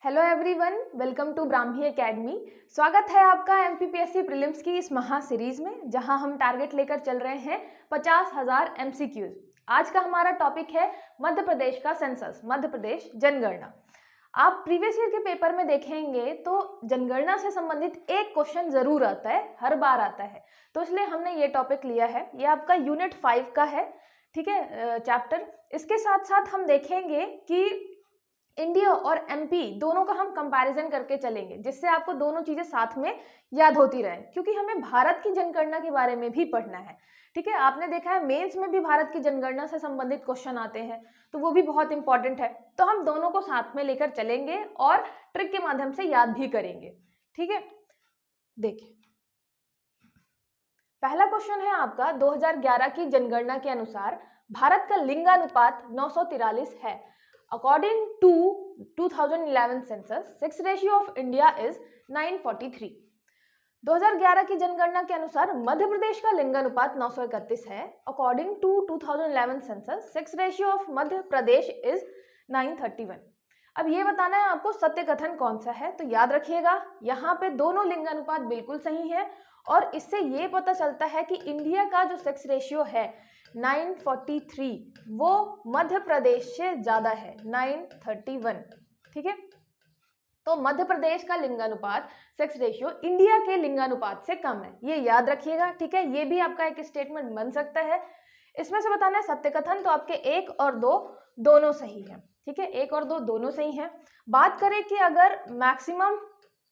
Hello everyone, welcome to Brahmi academy. स्वागत है आपका एमपीपीएससी प्रीलिम्स की इस महा सीरीज में, जहां हम टारगेट लेकर चल रहे हैं 50,000 एमसीक्यूज। आज का हमारा टॉपिक है मध्य प्रदेश का सेंसस, मध्य प्रदेश जनगणना। आप प्रीवियस ईयर के पेपर में देखेंगे तो जनगणना से संबंधित एक क्वेश्चन जरूर आता है, हर बार आता है, तो इसलिए हमने ये टॉपिक लिया है। ये आपका यूनिट 5 का है, ठीक है, चैप्टर। इसके साथ साथ हम देखेंगे कि इंडिया और एमपी दोनों का हम कंपैरिजन करके चलेंगे, जिससे आपको दोनों चीजें साथ में याद होती रहे, क्योंकि हमें भारत की जनगणना के बारे में भी पढ़ना है। ठीक है, आपने देखा है मेंस में भी भारत की जनगणना से संबंधित क्वेश्चन आते हैं, तो वो भी बहुत इंपॉर्टेंट है। तो हम दोनों को साथ में लेकर चलेंगे और ट्रिक के माध्यम से याद भी करेंगे। ठीक है, देखिए पहला क्वेश्चन है आपका 2011 की जनगणना के अनुसार भारत का लिंगानुपात 943 है। According to 2011 census, sex ratio of India is 943. 2011 की जनगणना के अनुसार मध्य प्रदेश का लिंगानुपात 931 है। According to 2011 census, sex ratio of Madhya Pradesh is 931. अब ये बताना है आपको सत्य कथन कौन सा है, तो याद रखिएगा यहाँ पे दोनों लिंगानुपात बिल्कुल सही है, और इससे ये पता चलता है कि इंडिया का जो सेक्स रेशियो है 943 वो मध्य प्रदेश से ज्यादा है 931। ठीक है, तो मध्य प्रदेश का लिंगानुपात सेक्स रेशियो इंडिया के लिंगानुपात से कम है, ये याद रखिएगा। ठीक है, ये भी आपका एक स्टेटमेंट बन सकता है। इसमें से बताना है सत्य कथन, तो आपके 1 और 2 दोनों सही है। ठीक है, 1 और 2 दोनों सही है। बात करें कि अगर मैक्सिमम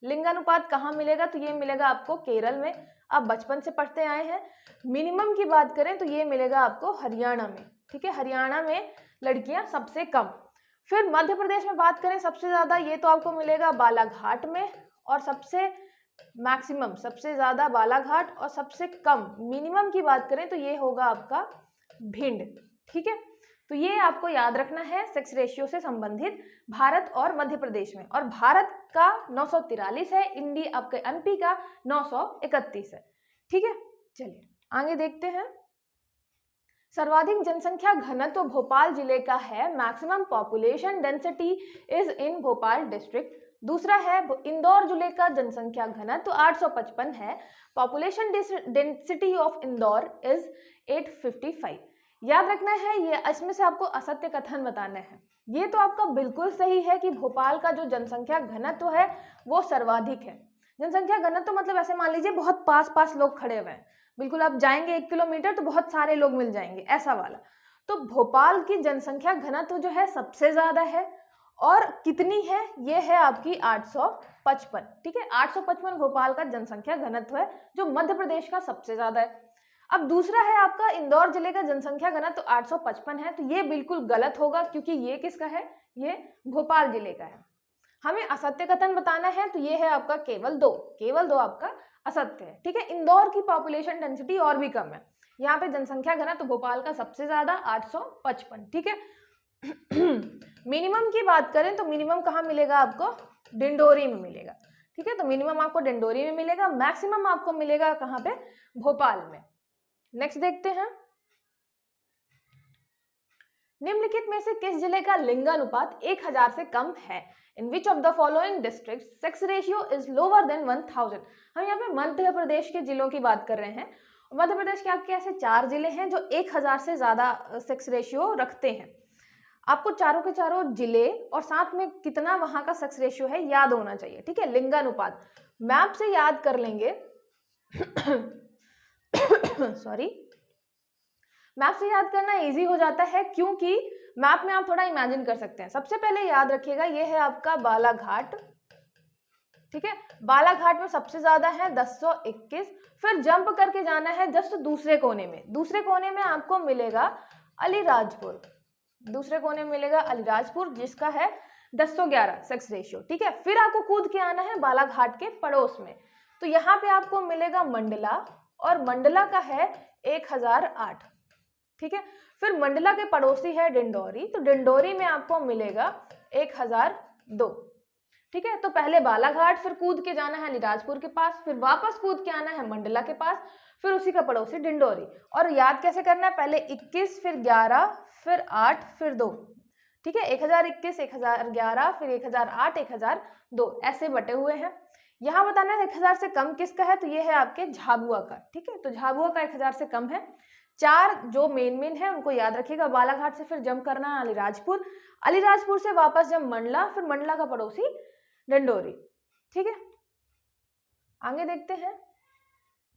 लिंगानुपात कहाँ मिलेगा, तो ये मिलेगा आपको केरल में, आप बचपन से पढ़ते आए हैं। मिनिमम की बात करें तो ये मिलेगा आपको हरियाणा में। ठीक है, हरियाणा में लड़कियां सबसे कम। फिर मध्य प्रदेश में बात करें सबसे ज्यादा, ये तो आपको मिलेगा बालाघाट में, और सबसे मैक्सिमम सबसे ज्यादा बालाघाट, और सबसे कम मिनिमम की बात करें तो ये होगा आपका भिंड। ठीक है, तो ये आपको याद रखना है सेक्स रेशियो से संबंधित भारत और मध्य प्रदेश में। और भारत का 943 है, इंडिया आपके एमपी का 931 है। ठीक है, चलिए आगे देखते हैं। सर्वाधिक जनसंख्या घनत्व भोपाल जिले का है। Maximum population density is in Bhopal district. दूसरा है इंदौर जिले का जनसंख्या घनत्व 855 है। Population density of Indore is 855। याद रखना है, ये इसमें से आपको असत्य कथन बताना है। ये तो आपका बिल्कुल सही है कि भोपाल का जो जनसंख्या घनत्व है वो सर्वाधिक है। जनसंख्या घनत्व मतलब ऐसे मान लीजिए बहुत पास पास लोग खड़े हुए हैं, बिल्कुल आप जाएंगे 1 किलोमीटर तो बहुत सारे लोग मिल जाएंगे, ऐसा वाला। तो भोपाल की जनसंख्या घनत्व जो है सबसे ज्यादा है, और कितनी है, ये है आपकी 855। ठीक है, 855 भोपाल का जनसंख्या घनत्व है, जो मध्य प्रदेश का सबसे ज्यादा है। अब दूसरा है आपका इंदौर जिले का जनसंख्या घनत्व 855 है, तो ये बिल्कुल गलत होगा, क्योंकि ये किसका है, ये भोपाल जिले का है। हमें असत्य कथन बताना है, तो ये है आपका केवल दो आपका असत्य है। ठीक है, इंदौर की पॉपुलेशन डेंसिटी और भी कम है, यहाँ पे जनसंख्या घनत्व भोपाल का सबसे ज्यादा 855। ठीक है, मिनिमम की बात करें तो मिनिमम कहाँ मिलेगा आपको, डिंडोरी में मिलेगा। ठीक है, तो मिनिमम आपको डिंडोरी में मिलेगा, मैक्सिमम आपको मिलेगा कहाँ पे, भोपाल में। नेक्स्ट देखते हैं, निम्नलिखित में से किस जिले का लिंगानुपात 1000 से कम है। In which of the following district sex ratio is lower than 1000। हम यहाँ पे मध्य प्रदेश के जिलों की बात कर रहे हैं। मध्य प्रदेश के आपके ऐसे 4 जिले हैं जो 1000 से ज्यादा सेक्स रेशियो रखते हैं। आपको चारों के चारों जिले और साथ में कितना वहां का सेक्स रेशियो है याद होना चाहिए। ठीक है, लिंगानुपात मैप से याद कर लेंगे सॉरी, मैप से याद करना इजी हो जाता है, क्योंकि मैप में आप थोड़ा इमेजिन कर सकते हैं। सबसे पहले याद रखिएगा, ये है आपका बालाघाट। ठीक है, बालाघाट में सबसे ज्यादा है 1021। फिर जंप करके जाना है जस्ट दूसरे कोने में आपको मिलेगा अलीराजपुर। दूसरे कोने में मिलेगा अलीराजपुर, जिसका है 1011 सेक्स रेशियो। ठीक है, फिर आपको कूद के आना है बालाघाट के पड़ोस में, तो यहाँ पे आपको मिलेगा मंडला, और मंडला का है 1008। ठीक है, फिर मंडला के पड़ोसी है डिंडोरी, तो डिंडोरी में आपको मिलेगा 1002। ठीक है, तो पहले बालाघाट, फिर कूद के जाना है अलीराजपुर के पास, फिर वापस कूद के आना है मंडला के पास, फिर उसी का पड़ोसी डिंडोरी। और याद कैसे करना है, पहले 21, फिर 11, फिर 8, फिर 2। ठीक है, 1021, 1011, फिर 1008, 1002 ऐसे बटे हुए हैं। यहाँ बताना है 1000 से कम किसका है, तो ये है आपके झाबुआ का। ठीक है, तो झाबुआ का 1000 से कम है। 4 जो मेन है उनको याद रखिएगा। बालाघाट से फिर जंप करना है अलीराजपुर, अलीराजपुर से वापस जब मंडला, फिर मंडला का पड़ोसी डिंडोरी। ठीक है, आगे देखते हैं।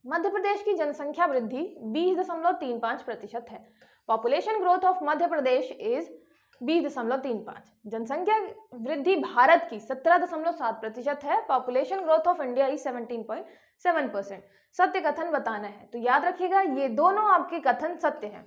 मध्य प्रदेश की जनसंख्या वृद्धि 20.35% है। Population growth of Madhya Pradesh is 20.35। जनसंख्या वृद्धि भारत की 17.7% है। Population growth of India is 17.7%। सत्य कथन बताना है, तो याद रखिएगा ये दोनों आपके कथन सत्य हैं।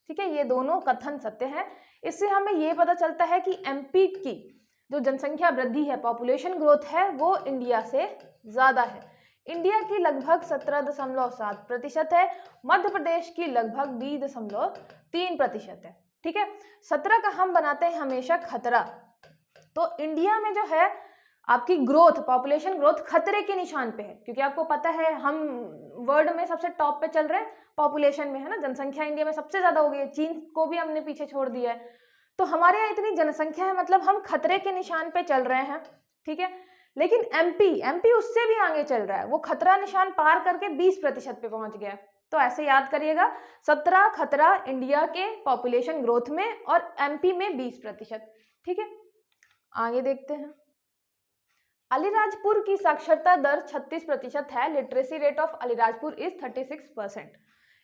ठीक है, ये दोनों कथन सत्य हैं। इससे हमें ये पता चलता है कि एमपी की जो जनसंख्या वृद्धि है, पॉपुलेशन ग्रोथ है, वो इंडिया से ज्यादा है। इंडिया की लगभग 17.7% है, मध्य प्रदेश की लगभग 20.3% है। ठीक है, 17 का हम बनाते हैं हमेशा खतरा। तो इंडिया में जो है आपकी ग्रोथ, पॉपुलेशन ग्रोथ खतरे के निशान पे है, क्योंकि आपको पता है हम वर्ल्ड में सबसे टॉप पे चल रहे हैं पॉपुलेशन में, है ना। जनसंख्या इंडिया में सबसे ज्यादा हो गई है, चीन को भी हमने पीछे छोड़ दिया है। तो हमारे यहाँ इतनी जनसंख्या है, मतलब हम खतरे के निशान पे चल रहे हैं। ठीक है, लेकिन एमपी उससे भी आगे चल रहा है, वो खतरा निशान पार करके 20% पे पहुंच गया। तो ऐसे याद करिएगा, 17 खतरा इंडिया के पॉपुलेशन ग्रोथ में और एमपी में 20%। ठीक है, आगे देखते हैं। अलीराजपुर की साक्षरता दर 36% है। Literacy rate of Alirajpur is 36%।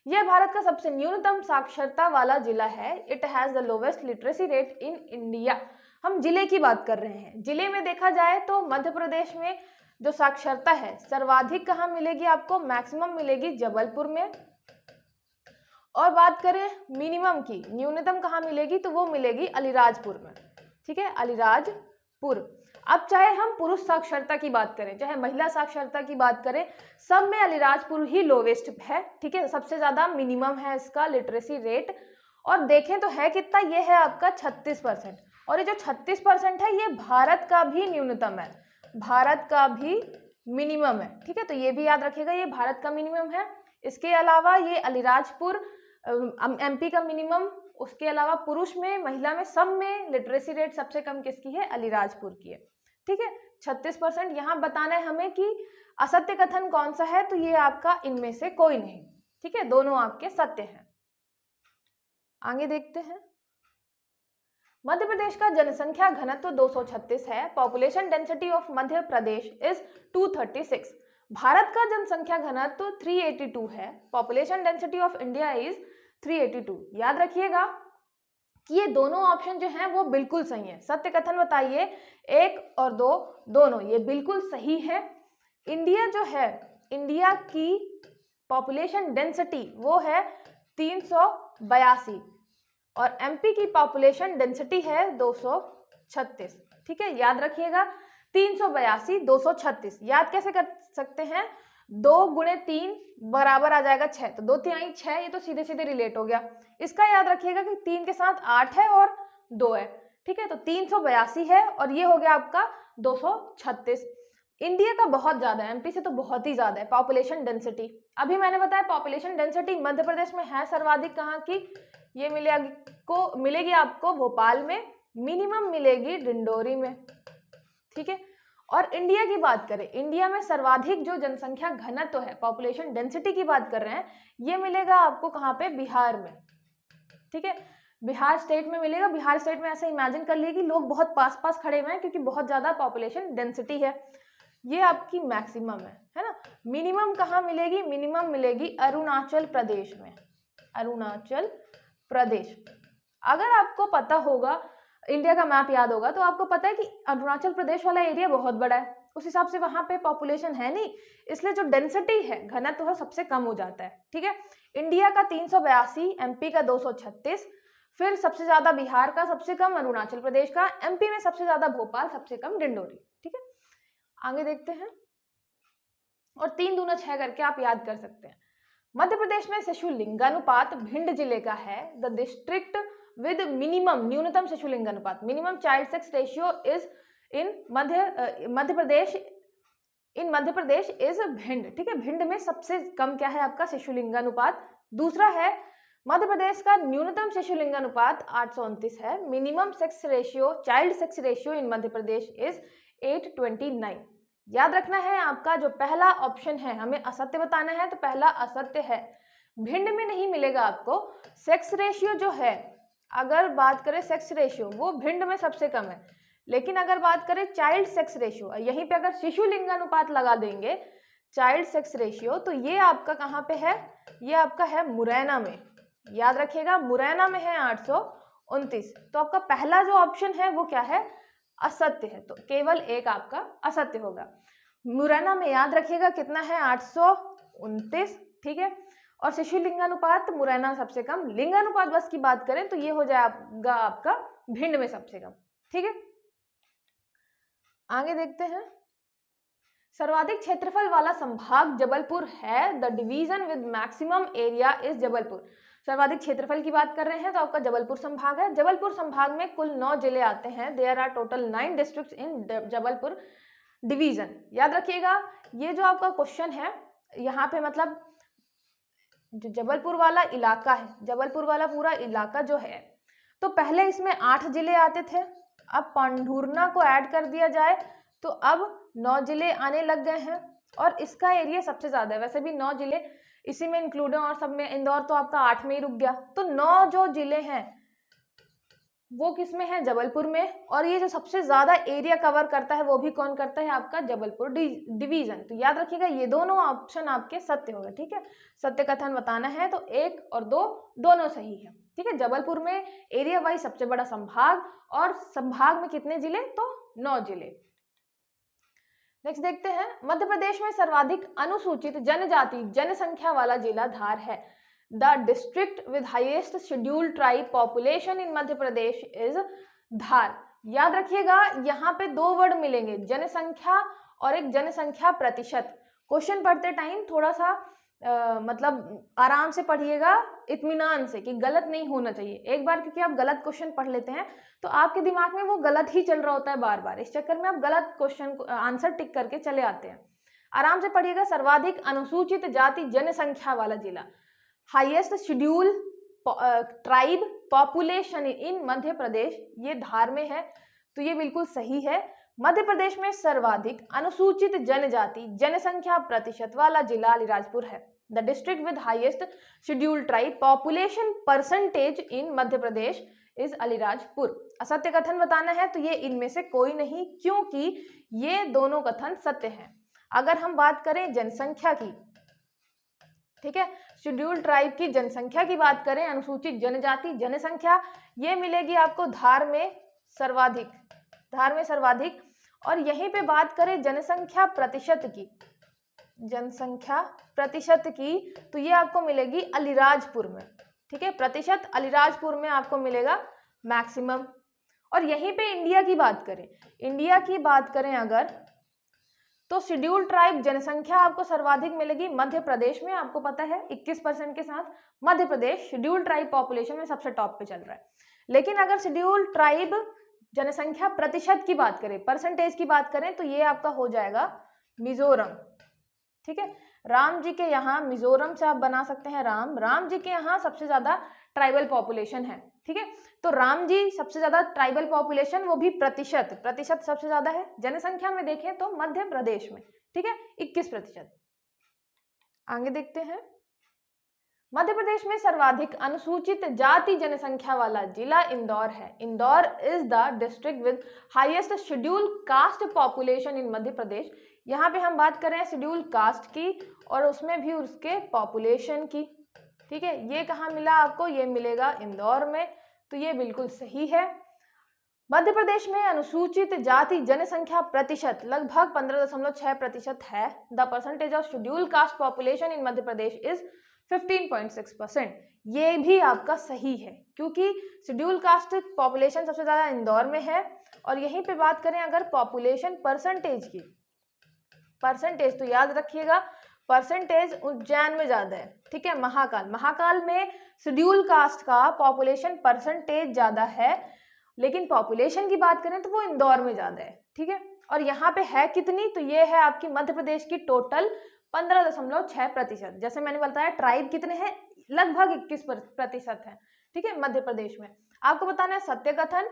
यह भारत का सबसे न्यूनतम साक्षरता वाला जिला है। It has the lowest literacy rate in India. हम जिले की बात कर रहे हैं। जिले में देखा जाए तो मध्य प्रदेश में जो साक्षरता है सर्वाधिक कहाँ मिलेगी आपको, मैक्सिमम मिलेगी जबलपुर में। और बात करें मिनिमम की, न्यूनतम कहाँ मिलेगी, तो वो मिलेगी अलीराजपुर में। ठीक है, अलीराजपुर। अब चाहे हम पुरुष साक्षरता की बात करें, चाहे महिला साक्षरता की बात करें, सब में अलीराजपुर ही लोवेस्ट है। ठीक है, सबसे ज्यादा मिनिमम है इसका लिटरेसी रेट। और देखें तो है कितना, ये है आपका 36%। और ये जो 36% है ये भारत का भी न्यूनतम है, भारत का भी मिनिमम है। ठीक है, तो ये भी याद रखिएगा, ये भारत का मिनिमम है। इसके अलावा ये अलीराजपुर एमपी का मिनिमम। उसके अलावा पुरुष में, महिला में, सब में लिटरेसी रेट सबसे कम किसकी है, अलीराजपुर की है। ठीक है, 36%। यहाँ बताना है हमें कि असत्य कथन कौन सा है, तो ये आपका इनमें से कोई नहीं। ठीक है, दोनों आपके सत्य हैं। आगे देखते हैं। मध्य प्रदेश का जनसंख्या घनत्व 236 है। Population density of Madhya Pradesh is 236। Bharat का जनसंख्या घनत्व 382 है। Population density of India is 382। याद रखिएगा कि ये दोनों ऑप्शन जो हैं वो बिल्कुल सही है। सत्य कथन बताइए, 1 और 2 दोनों ये बिल्कुल सही है। इंडिया जो है, इंडिया की पॉपुलेशन डेंसिटी वो है 382 और एमपी की पॉपुलेशन डेंसिटी है 236। ठीक है, याद रखिएगा 382 236। याद कैसे कर सकते हैं, 2 × 3 बराबर आ जाएगा 6, तो 2 तिहाई 6, ये तो सीधे सीधे रिलेट हो गया। इसका याद रखिएगा कि 3 के साथ 8 है और 2 है। ठीक है, तो 382 है और ये हो गया आपका 236। इंडिया का बहुत ज्यादा है, एमपी से तो बहुत ही ज्यादा है पॉपुलेशन डेंसिटी। अभी मैंने बताया पॉपुलेशन डेंसिटी मध्य प्रदेश में है सर्वाधिक, कहाँ की, ये मिलेगी आपको भोपाल में, मिनिमम मिलेगी डिंडोरी में। ठीक है, और इंडिया की बात करें, इंडिया में सर्वाधिक जो जनसंख्या घनत्व है, पॉपुलेशन डेंसिटी की बात कर रहे हैं, ये मिलेगा आपको कहाँ पे, बिहार में। ठीक है, बिहार स्टेट में मिलेगा। बिहार स्टेट में ऐसे इमेजिन कर लिए कि लोग बहुत पास पास खड़े हुए हैं क्योंकि बहुत ज्यादा पॉपुलेशन डेंसिटी है। ये आपकी मैक्सिमम है ना। मिनिमम कहाँ मिलेगी, मिनिमम मिलेगी अरुणाचल प्रदेश में, अरुणाचल प्रदेश। अगर आपको पता होगा, इंडिया का मैप याद होगा, तो आपको पता है कि अरुणाचल प्रदेश वाला एरिया बहुत बड़ा है, उस हिसाब से वहां पे पॉपुलेशन है नहीं, इसलिए जो डेंसिटी है, घनत्व है, सबसे कम हो जाता है। ठीक है, इंडिया का 382, एमपी का 236, फिर सबसे ज्यादा बिहार का, सबसे कम अरुणाचल प्रदेश का, एमपी में सबसे ज्यादा भोपाल, सबसे कम डिंडोरी। ठीक है, आगे देखते हैं। और 3 दूना 6 करके आप याद कर सकते हैं। मध्य प्रदेश में शिशु लिंगानुपात भिंड जिले का है। द डिस्ट्रिक्ट विद मिनिमम, न्यूनतम शिशु लिंगानुपात, minimum child sex ratio is in Madhya Pradesh is Bhind. ठीक है, भिंड में सबसे कम क्या है आपका शिशु लिंगानुपात। दूसरा है मध्य प्रदेश का न्यूनतम शिशु लिंगानुपात 829 है। Minimum sex ratio, child sex ratio in Madhya Pradesh is 829। याद रखना है आपका जो पहला ऑप्शन है, हमें असत्य बताना है, तो पहला असत्य है। भिंड में नहीं मिलेगा आपको। सेक्स रेशियो जो है, अगर बात करें सेक्स रेशियो, वो भिंड में सबसे कम है। लेकिन अगर बात करें चाइल्ड सेक्स रेशियो, यहीं पे अगर शिशु लिंगानुपात लगा देंगे चाइल्ड सेक्स रेशियो, तो ये आपका कहाँ पे है, ये आपका है मुरैना में। याद रखिएगा मुरैना में है 829। तो आपका पहला जो ऑप्शन है वो क्या है, असत्य है। तो केवल एक आपका असत्य होगा। मुरैना में याद रखिएगा कितना है, 829, ठीक है। और शिशु लिंगानुपात मुरैना सबसे कम। लिंगानुपात बस की बात करें तो ये हो जाएगा आपका भिंड में सबसे कम, ठीक है। आगे देखते हैं। सर्वाधिक क्षेत्रफल वाला संभाग जबलपुर है। The division with maximum area is Jabalpur. सर्वाधिक क्षेत्रफल की बात कर रहे हैं तो आपका जबलपुर संभाग है। जबलपुर संभाग में कुल 9 जिले आते हैं। There are total 9 districts in Jabalpur division. याद रखिएगा ये जो आपका क्वेश्चन है, यहाँ पे मतलब जो जबलपुर वाला इलाका है, जबलपुर वाला पूरा इलाका जो है, तो पहले इसमें 8 जिले आते थे। अब पांढुर्ना को ऐड कर दिया जाए तो अब 9 जिले आने लग गए हैं और इसका एरिया सबसे ज्यादा है। वैसे भी 9 जिले इसी में इंक्लूड है और सब में। इंदौर तो आपका 8 में ही रुक गया। तो 9 जो जिले हैं वो किस में है, जबलपुर में। और ये जो सबसे ज्यादा एरिया कवर करता है वो भी कौन करता है, आपका जबलपुर डिवीजन। तो याद रखिएगा ये दोनों ऑप्शन आपके सत्य होगा, ठीक है। सत्य कथन बताना है तो 1 और 2 दोनों सही है, ठीक है। जबलपुर में एरिया वाइज सबसे बड़ा संभाग, और संभाग में कितने जिले, तो 9 जिले। नेक्स्ट देखते हैं। मध्य प्रदेश में सर्वाधिक अनुसूचित जनजाति जनसंख्या वाला जिला धार है। The district with highest scheduled tribe population in Madhya Pradesh is Dhar. याद रखिएगा यहाँ पे 2 वर्ड मिलेंगे, जनसंख्या और एक जनसंख्या प्रतिशत। क्वेश्चन पढ़ते टाइम थोड़ा सा मतलब आराम से पढ़िएगा, इत्मीनान से, कि गलत नहीं होना चाहिए। एक बार क्योंकि आप गलत क्वेश्चन पढ़ लेते हैं तो आपके दिमाग में वो गलत ही चल रहा होता है बार बार, इस चक्कर में आप गलत क्वेश्चन आंसर टिक करके चले आते हैं। आराम से पढ़िएगा। सर्वाधिक अनुसूचित जाति जनसंख्या वाला जिला, highest schedule tribe population in Madhya Pradesh, ये धार में है। तो ये बिल्कुल सही है। मध्य प्रदेश में सर्वाधिक अनुसूचित जनजाति जनसंख्या प्रतिशत वाला जिला अलीराजपुर है। The district with highest scheduled tribe population percentage in Madhya Pradesh is Alirajpur. असत्य कथन बताना है तो ये इनमें से कोई नहीं, क्योंकि ये दोनों कथन सत्य हैं। अगर हम बात करें जनसंख्या की, ठीक है, शेड्यूल्ड ट्राइब की जनसंख्या की बात करें, अनुसूचित जनजाति जनसंख्या, ये मिलेगी आपको धार में सर्वाधिक, धार में सर्वाधिक। और यहीं पे बात करें जनसंख्या प्रतिशत की, जनसंख्या प्रतिशत की, तो ये आपको मिलेगी अलीराजपुर में, ठीक है। प्रतिशत अलीराजपुर में आपको मिलेगा मैक्सिमम। और यहीं पे इंडिया की बात करें, इंडिया की बात करें अगर, तो शेड्यूल्ड ट्राइब जनसंख्या आपको सर्वाधिक मिलेगी मध्य प्रदेश में। आपको पता है 21% के साथ Madhya Pradesh scheduled tribe population में सबसे टॉप पे चल रहा है। लेकिन अगर शेड्यूल्ड ट्राइब जनसंख्या प्रतिशत की बात करें, परसेंटेज की बात करें, तो ये आपका हो जाएगा मिजोरम, ठीक है। राम जी के यहाँ, मिजोरम से आप बना सकते हैं राम जी के यहाँ सबसे ज्यादा ट्राइबल पॉपुलेशन है, ठीक है। तो राम जी सबसे ज्यादा ट्राइबल पॉपुलेशन, वो भी प्रतिशत सबसे ज्यादा है। जनसंख्या में देखें तो मध्य प्रदेश में, ठीक है, 21%। आगे देखते हैं। मध्य प्रदेश में सर्वाधिक अनुसूचित जाति जनसंख्या वाला जिला इंदौर है। Indore is the district with highest schedule caste population in Madhya Pradesh. यहाँ पे हम बात कर रहे हैं शेड्यूल कास्ट की और उसमें भी उसके पॉपुलेशन की, ठीक है। ये कहाँ मिला आपको, ये मिलेगा इंदौर में। तो ये बिल्कुल सही है। मध्य प्रदेश में अनुसूचित जाति जनसंख्या प्रतिशत लगभग 15.6% है। The percentage of schedule caste population in Madhya Pradesh is 15.6%। ये भी आपका सही है, क्योंकि शेड्यूल कास्ट पॉपुलेशन सबसे ज्यादा इंदौर में है। और यहीं पे बात करें अगर पॉपुलेशन परसेंटेज की, परसेंटेज, तो याद रखिएगा परसेंटेज उज्जैन में ज्यादा है, ठीक है। महाकाल में शेड्यूल कास्ट का पॉपुलेशन परसेंटेज ज्यादा है, लेकिन पॉपुलेशन की बात करें तो वो इंदौर में ज्यादा है, ठीक है। और यहाँ पे है कितनी, तो ये है आपकी मध्य प्रदेश की टोटल 15.6%। जैसे मैंने बताया ट्राइब कितने हैं, लगभग 21% है, ठीक है, मध्य प्रदेश में। आपको बताना है सत्य कथन,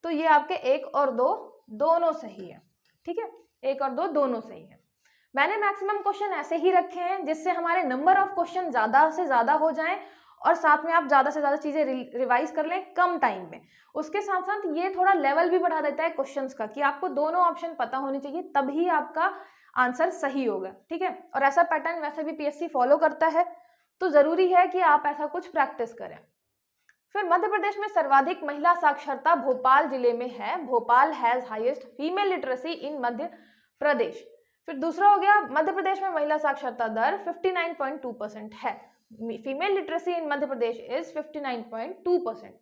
तो ये आपके 1 और 2 दोनों सही है, ठीक है, 1 और 2 दोनों सही है। मैंने मैक्सिमम क्वेश्चन ऐसे ही रखे हैं जिससे हमारे नंबर ऑफ क्वेश्चन ज्यादा से ज्यादा हो जाएं और साथ में आप ज्यादा से ज्यादा चीजें रिवाइज कर लें कम टाइम में। उसके साथ साथ ये थोड़ा लेवल भी बढ़ा देता है क्वेश्चंस का कि आपको दोनों ऑप्शन पता होने चाहिए, तभी आपका आंसर सही होगा, ठीक है। और ऐसा पैटर्न वैसे भी पीएससी फॉलो करता है, तो जरूरी है कि आप ऐसा कुछ प्रैक्टिस करें। फिर मध्य प्रदेश में सर्वाधिक महिला साक्षरता भोपाल जिले में है। Bhopal has highest female literacy in Madhya Pradesh. फिर दूसरा हो गया, मध्य प्रदेश में महिला साक्षरता दर 59.2% है। Female literacy in Madhya Pradesh is 59.2%।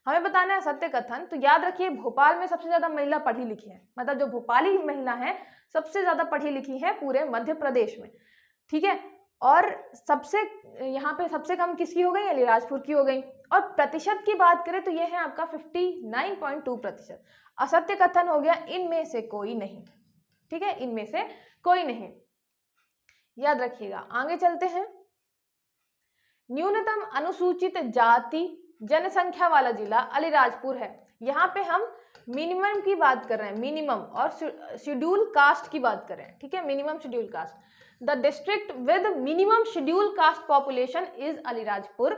हमें बताना है सत्य कथन, तो याद रखिए भोपाल में सबसे ज्यादा महिला पढ़ी लिखी है, मतलब जो भोपाली महिला है सबसे ज्यादा पढ़ी लिखी है पूरे मध्य प्रदेश में, ठीक है। और सबसे यहाँ पे सबसे कम किसकी हो गई, अलीराजपुर की हो गई। और प्रतिशत की बात करें तो ये है आपका 59.2%। असत्य कथन हो गया इनमें से कोई नहीं, ठीक है, इनमें से कोई नहीं, याद रखिएगा। आगे चलते हैं। न्यूनतम अनुसूचित जाति जनसंख्या वाला जिला अलीराजपुर है। यहाँ पे हम मिनिमम की बात कर रहे हैं, मिनिमम, और शेड्यूल कास्ट की बात कर रहे हैं, ठीक है, minimum schedule caste. The district with minimum schedule caste population is Alirajpur.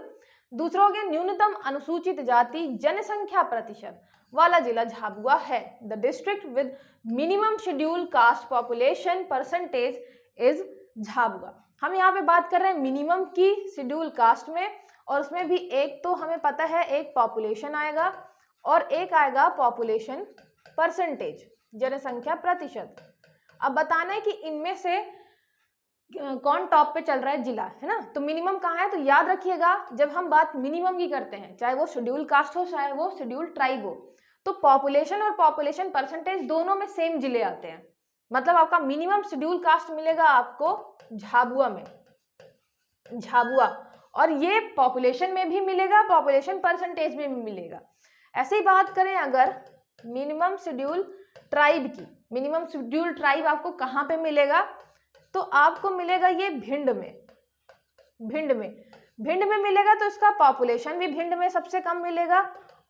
दूसरा हो गया, न्यूनतम अनुसूचित जाति जनसंख्या प्रतिशत वाला जिला झाबुआ है। The district with minimum schedule caste population percentage is Jhabua. हम यहाँ पे बात कर रहे हैं मिनिमम की शेड्यूल कास्ट में, और उसमें भी एक तो हमें पता है एक पॉपुलेशन आएगा और एक आएगा पॉपुलेशन परसेंटेज, जनसंख्या प्रतिशत। अब बताना है कि इनमें से कौन टॉप पे चल रहा है जिला, है ना। तो मिनिमम कहाँ है, तो याद रखिएगा जब हम बात मिनिमम की करते हैं, चाहे वो शेड्यूल कास्ट हो चाहे वो शेड्यूल ट्राइब हो, तो पॉपुलेशन और पॉपुलेशन परसेंटेज दोनों में सेम जिले आते हैं। मतलब आपका मिनिमम शेड्यूल कास्ट मिलेगा आपको झाबुआ में, झाबुआ, और ये पॉपुलेशन में भी मिलेगा, पॉपुलेशन परसेंटेज में भी मिलेगा। ऐसे ही बात करें अगर मिनिमम शेड्यूल ट्राइब की, मिनिमम शेड्यूल ट्राइब आपको कहाँ पे मिलेगा, तो आपको मिलेगा ये भिंड में, भिंड में मिलेगा। तो इसका पॉपुलेशन भी भिंड में सबसे कम मिलेगा।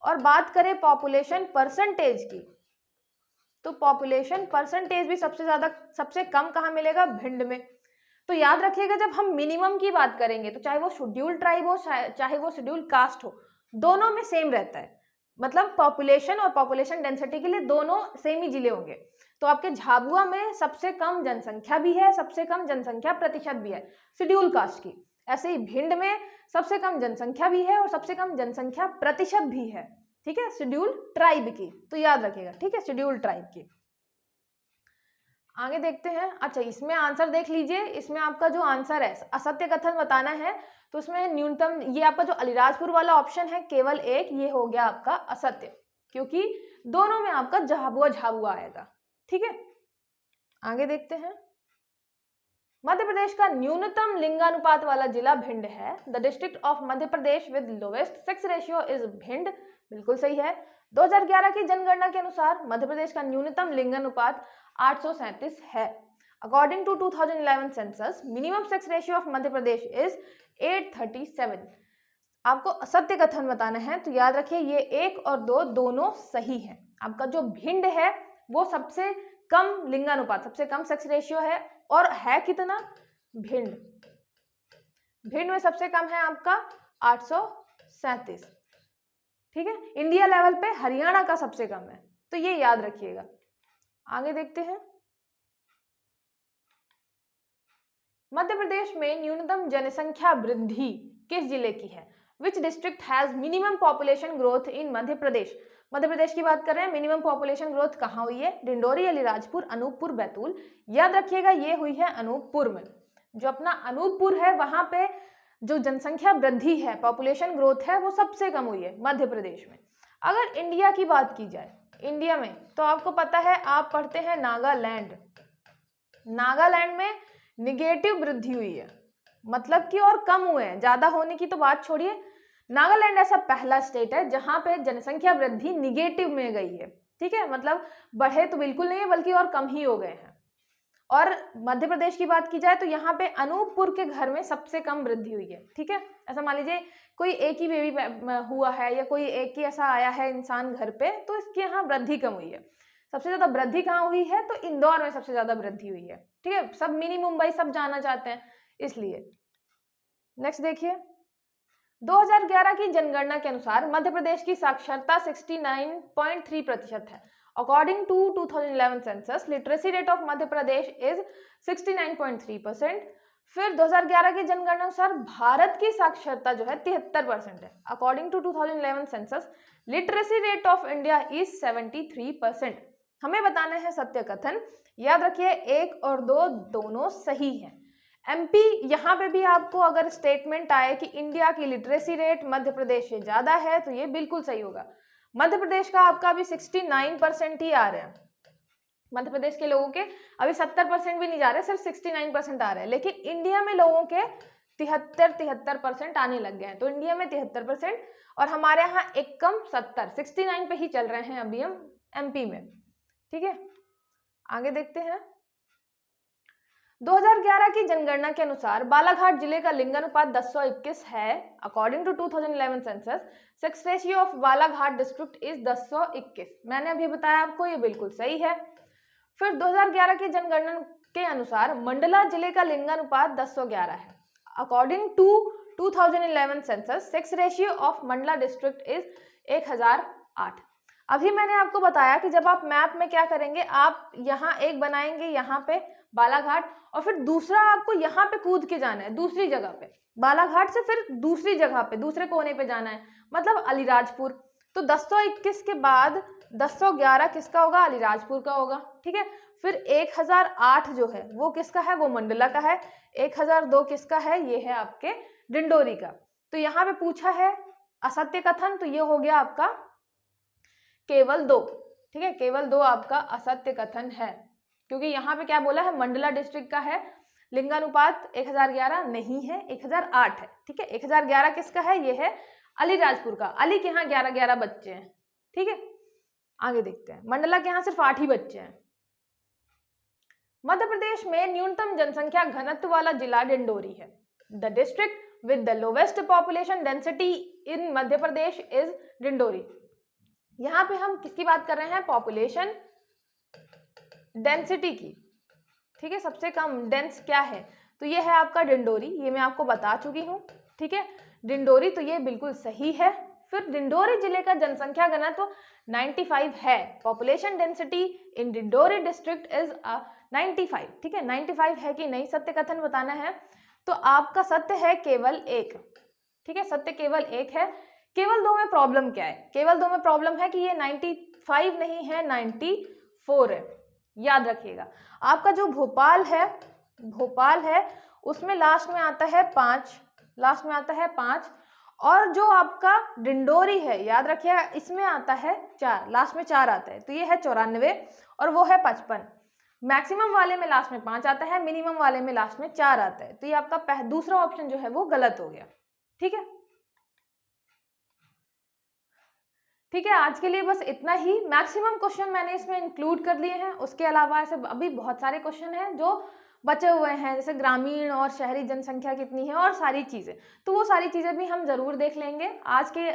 और बात करें पॉपुलेशन परसेंटेज की, तो पॉपुलेशन परसेंटेज भी सबसे कम कहाँ मिलेगा, भिंड में। तो याद रखिएगा जब हम मिनिमम की बात करेंगे तो चाहे वो शेड्यूल ट्राइब हो चाहे वो शेड्यूल कास्ट हो, दोनों में सेम रहता है। मतलब पॉपुलेशन और पॉपुलेशन डेंसिटी के लिए दोनों सेम ही जिले होंगे। तो आपके झाबुआ में सबसे कम जनसंख्या भी है, सबसे कम जनसंख्या प्रतिशत भी है शेड्यूल कास्ट की। ऐसे ही भिंड में सबसे कम जनसंख्या भी है और सबसे कम जनसंख्या प्रतिशत भी है, ठीक है, शेड्यूल ट्राइब की। तो याद रखिएगा, ठीक है, शेड्यूल ट्राइब की। आगे देखते हैं। अच्छा, इसमें आंसर देख लीजिए। इसमें आपका जो आंसर है असत्य कथन बताना है, तो उसमें न्यूनतम, ये आपका जो अलीराजपुर वाला ऑप्शन है केवल एक, ये हो गया आपका असत्य, क्योंकि दोनों में आपका झाबुआ आएगा, ठीक है। आगे देखते हैं। मध्य प्रदेश का न्यूनतम लिंगानुपात वाला जिला भिंड है। The district of Madhya Pradesh with lowest sex ratio is Bhind, बिल्कुल सही है। 2011 की जनगणना के अनुसार मध्य प्रदेश का न्यूनतम लिंगानुपात 837 है। According to 2011 census minimum sex ratio of Madhya Pradesh is 837। आपको असत्य कथन बताना है, तो याद रखिए ये 1 और 2 दोनों सही है। आपका जो भिंड है वो सबसे कम लिंगानुपात, सबसे कम सेक्स रेशियो है, और है कितना, भिंड में सबसे कम है आपका 837, ठीक है। इंडिया लेवल पे हरियाणा का सबसे कम है, तो ये याद रखिएगा। आगे देखते हैं। मध्य प्रदेश में न्यूनतम जनसंख्या वृद्धि किस जिले की है? Which district has minimum population growth in Madhya Pradesh? Madhya Pradesh की बात कर रहे हैं, मिनिमम पॉपुलेशन ग्रोथ कहाँ हुई है? डिंडोरी, अलीराजपुर, अनूपपुर, बैतूल। याद रखिएगा ये हुई है अनूपपुर में। जो अपना अनूपपुर है वहां पे जो जनसंख्या वृद्धि है, पॉपुलेशन ग्रोथ है, वो सबसे कम हुई है मध्य प्रदेश में। अगर इंडिया की बात की जाए, इंडिया में, तो आपको पता है आप पढ़ते हैं नागालैंड, नागालैंड में निगेटिव वृद्धि हुई है, मतलब कि और कम हुए हैं, ज्यादा होने की तो बात छोड़िए। नागालैंड ऐसा पहला स्टेट है जहां पे जनसंख्या वृद्धि निगेटिव में गई है, ठीक है, मतलब बढ़े तो बिल्कुल नहीं है बल्कि और कम ही हो गए हैं। और मध्य प्रदेश की बात की जाए तो यहाँ पे अनूपपुर के घर में सबसे कम वृद्धि हुई है। ठीक है, ऐसा मान लीजिए कोई एक ही बेबी हुआ है या कोई एक ही ऐसा आया है इंसान घर पे, तो इसके यहाँ वृद्धि कम हुई है। सबसे ज्यादा वृद्धि कहाँ हुई है? तो इंदौर में सबसे ज्यादा वृद्धि हुई है। ठीक है, सब मिनी मुंबई सब जाना चाहते हैं इसलिए। नेक्स्ट देखिए, 2011 की जनगणना के अनुसार मध्य प्रदेश की साक्षरता 69.3% है। According to 2011 census literacy rate of Madhya Pradesh is 69.3%। फिर 2011 की जनगणना अनुसार भारत की साक्षरता जो है 73% है। According to 2011 census literacy rate of India is 73%। हमें बताना है सत्य कथन। याद रखिए 1 और 2 दोनों सही हैं। एमपी, यहाँ पे भी आपको अगर स्टेटमेंट आए कि इंडिया की लिटरेसी रेट मध्य प्रदेश से ज्यादा है तो ये बिल्कुल सही होगा। मध्य प्रदेश का आपका अभी 69% ही आ रहे हैं। मध्य प्रदेश के लोगों के अभी 70% भी नहीं जा रहे, सिर्फ 69% आ रहे हैं। लेकिन इंडिया में लोगों के 73% आने लग गए हैं। तो इंडिया में 73% और हमारे यहाँ एक कम 69 पे ही चल रहे हैं अभी हम एमपी में। ठीक है, आगे देखते हैं। 2011 की जनगणना के अनुसार बालाघाट जिले का लिंगानुपात 10:21 है। According to 2011 census sex ratio of Balaghat district is 10:21। मैंने अभी बताया आपको, ये बिल्कुल सही है। फिर 2011 की जनगणना के अनुसार मंडला जिले का लिंगानुपात 10:11 है। According to 2011 census sex ratio of Mandla district is 1008। अभी मैंने आपको बताया कि जब आप मैप में क्या करेंगे, आप यहाँ एक बनाएंगे यहाँ पे बालाघाट, और फिर दूसरा आपको यहाँ पे कूद के जाना है दूसरी जगह पे, बालाघाट से फिर दूसरी जगह पे दूसरे कोने पे जाना है, मतलब अलीराजपुर। तो 10:21 के बाद 10:11 किसका होगा? अलीराजपुर का होगा। ठीक है, फिर 1008 जो है वो किसका है? वो मंडला का है। 1002 किसका है? ये है आपके डिंडोरी का। तो यहाँ पे पूछा है असत्य कथन, तो ये हो गया आपका केवल 2। ठीक है, केवल 2 आपका असत्य कथन है, क्योंकि यहाँ पे क्या बोला है? मंडला डिस्ट्रिक्ट का है। लिंगानुपात 1011 नहीं है, 1008 है। ठीक है, 1011 किसका है? ये है अलीराजपुर का। अली के यहाँ 11 बच्चे हैं। ठीक है, आगे देखते हैं। मंडला के यहाँ सिर्फ 8 ही बच्चे हैं। मध्य प्रदेश में न्यूनतम जनसंख्या घनत्व वाला जिला डिंडोरी है। The district with the lowest population density in Madhya Pradesh is Dindori. यहाँ पे हम किसकी बात कर रहे हैं? पॉपुलेशन डेंसिटी की। ठीक है, सबसे कम डेंस क्या है? तो ये है आपका डिंडोरी, ये मैं आपको बता चुकी हूँ। ठीक है, डिंडोरी, तो ये बिल्कुल सही है। फिर डिंडोरी जिले का जनसंख्या घनत्व 95 है। Population density in Dindori district is 95। ठीक है, 95 है कि नहीं, सत्य कथन बताना है। तो आपका सत्य है केवल 1। ठीक है, सत्य केवल 1 है। केवल 2 में प्रॉब्लम क्या है? केवल 2 में प्रॉब्लम है कि ये 95 नहीं है, 94 है। याद रखिएगा, आपका जो भोपाल है उसमें लास्ट में आता है 5, और जो आपका डिंडोरी है, याद रखिएगा, इसमें आता है 4, लास्ट में 4 आता है। तो ये है 94 और वो है 55। मैक्सिमम वाले में लास्ट में 5 आता है, मिनिमम वाले में लास्ट में 4 आता है। तो ये आपका दूसरा ऑप्शन जो है वो गलत हो गया। ठीक है, ठीक है, आज के लिए बस इतना ही। मैक्सिमम क्वेश्चन मैंने इसमें इंक्लूड कर लिए हैं। उसके अलावा ऐसे अभी बहुत सारे क्वेश्चन हैं जो बचे हुए हैं, जैसे ग्रामीण और शहरी जनसंख्या कितनी है और सारी चीज़ें, तो वो सारी चीज़ें भी हम ज़रूर देख लेंगे। आज के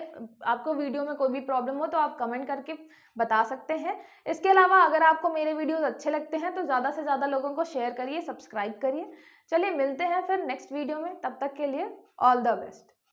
आपको वीडियो में कोई भी प्रॉब्लम हो तो आप कमेंट करके बता सकते हैं। इसके अलावा अगर आपको मेरे वीडियोस अच्छे लगते हैं तो ज़्यादा से ज़्यादा लोगों को शेयर करिए, सब्सक्राइब करिए। चलिए मिलते हैं फिर नेक्स्ट वीडियो में, तब तक के लिए ऑल द बेस्ट।